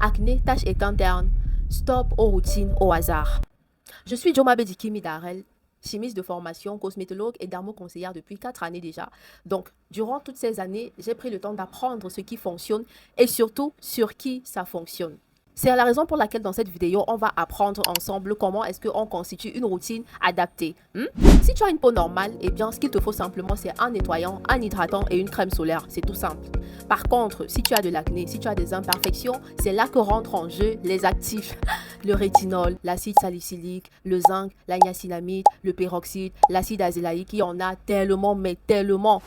Acné, taches internes. Stop aux routines au hasard. Je suis Joma Bedikimi Darel, chimiste de formation, cosmétologue et dermoconseillère depuis 4 années déjà. Donc, durant toutes ces années, j'ai pris le temps d'apprendre ce qui fonctionne et surtout sur qui ça fonctionne. C'est la raison pour laquelle dans cette vidéo, on va apprendre ensemble comment est-ce qu'on constitue une routine adaptée. Si tu as une peau normale, eh bien, ce qu'il te faut simplement, c'est un nettoyant, un hydratant et une crème solaire. C'est tout simple. Par contre, si tu as de l'acné, si tu as des imperfections, c'est là que rentrent en jeu les actifs. Le rétinol, l'acide salicylique, le zinc, la niacinamide, le peroxyde, l'acide azélaïque, il y en a tellement, mais tellement.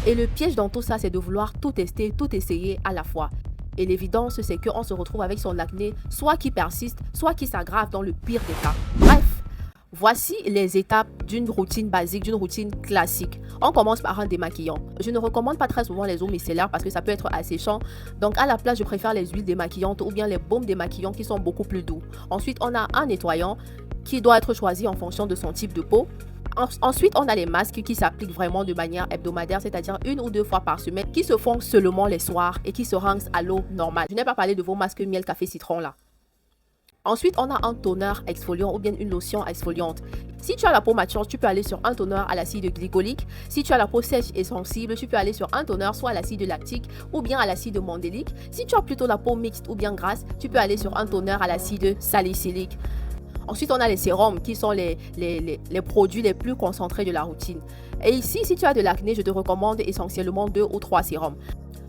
Et le piège dans tout ça, c'est de vouloir tout tester, tout essayer à la fois. Et l'évidence, c'est qu'on se retrouve avec son acné, soit qui persiste, soit qui s'aggrave dans le pire des cas. Bref, voici les étapes d'une routine basique, d'une routine classique. On commence par un démaquillant. Je ne recommande pas très souvent les eaux micellaires parce que ça peut être asséchant. Donc à la place, je préfère les huiles démaquillantes ou bien les baumes démaquillants qui sont beaucoup plus doux. Ensuite, on a un nettoyant qui doit être choisi en fonction de son type de peau. Ensuite, on a les masques qui s'appliquent vraiment de manière hebdomadaire, c'est-à-dire 1 ou 2 fois par semaine, qui se font seulement les soirs et qui se rincent à l'eau normale. Je n'ai pas parlé de vos masques miel, café, citron là. Ensuite, on a un toner exfoliant ou bien une lotion exfoliante. Si tu as la peau mature, tu peux aller sur un toner à l'acide glycolique. Si tu as la peau sèche et sensible, tu peux aller sur un toner soit à l'acide lactique ou bien à l'acide mandélique. Si tu as plutôt la peau mixte ou bien grasse, tu peux aller sur un toner à l'acide salicylique. Ensuite, on a les sérums qui sont les produits les plus concentrés de la routine. Et ici, si tu as de l'acné, je te recommande essentiellement 2 ou 3 sérums.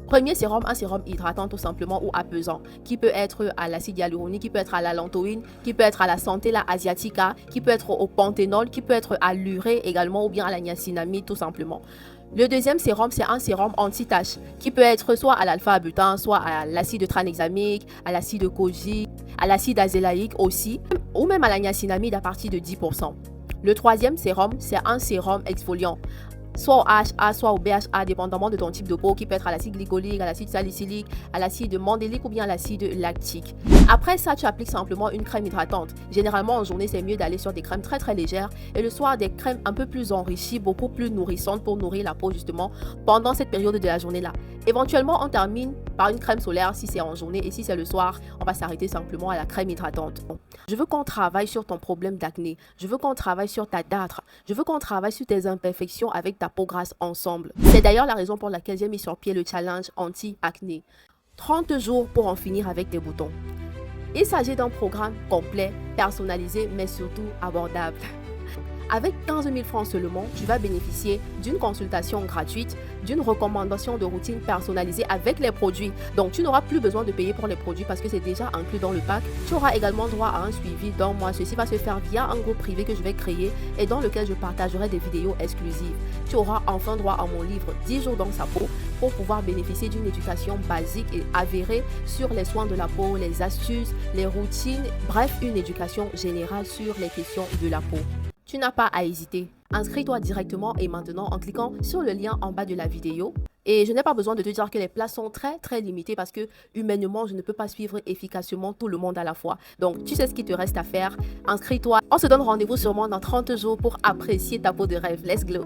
Premier sérum, un sérum hydratant tout simplement ou apaisant, qui peut être à l'acide hyaluronique, qui peut être à la lantoïne, qui peut être à la Centella asiatica, qui peut être au panthénol, qui peut être à l'urée également ou bien à la niacinamide tout simplement. Le deuxième sérum, c'est un sérum anti-tache qui peut être soit à l'alpha-butin, soit à l'acide tranexamique, à l'acide kojique, à l'acide azélaïque aussi, ou même à la niacinamide à partir de 10%. Le troisième sérum, c'est un sérum exfoliant, soit au HA, soit au BHA, dépendamment de ton type de peau, qui peut être à l'acide glycolique, à l'acide salicylique, à l'acide mandélique ou bien à l'acide lactique. Après ça, tu appliques simplement une crème hydratante. Généralement, en journée, c'est mieux d'aller sur des crèmes très très légères et le soir, des crèmes un peu plus enrichies, beaucoup plus nourrissantes pour nourrir la peau justement pendant cette période de la journée-là. Éventuellement, on termine par une crème solaire si c'est en journée et si c'est le soir, on va s'arrêter simplement à la crème hydratante. Je veux qu'on travaille sur ton problème d'acné. Je veux qu'on travaille sur ta dartre. Je veux qu'on travaille sur tes imperfections avec ta peau grasse ensemble. C'est d'ailleurs la raison pour laquelle j'ai mis sur pied le challenge anti-acné. 30 jours pour en finir avec tes boutons. Il s'agit d'un programme complet, personnalisé, mais surtout abordable. Avec 15 000 francs seulement, tu vas bénéficier d'une consultation gratuite, d'une recommandation de routine personnalisée avec les produits. Donc, tu n'auras plus besoin de payer pour les produits parce que c'est déjà inclus dans le pack. Tu auras également droit à un suivi d'un mois. Ceci va se faire via un groupe privé que je vais créer et dans lequel je partagerai des vidéos exclusives. Tu auras enfin droit à mon livre 10 jours dans sa peau pour pouvoir bénéficier d'une éducation basique et avérée sur les soins de la peau, les astuces, les routines, bref, une éducation générale sur les questions de la peau. Tu n'as pas à hésiter. Inscris-toi directement et maintenant en cliquant sur le lien en bas de la vidéo. Et je n'ai pas besoin de te dire que les places sont très très limitées parce que humainement, je ne peux pas suivre efficacement tout le monde à la fois. Donc, tu sais ce qu'il te reste à faire. Inscris-toi. On se donne rendez-vous sûrement dans 30 jours pour apprécier ta peau de rêve. Let's go!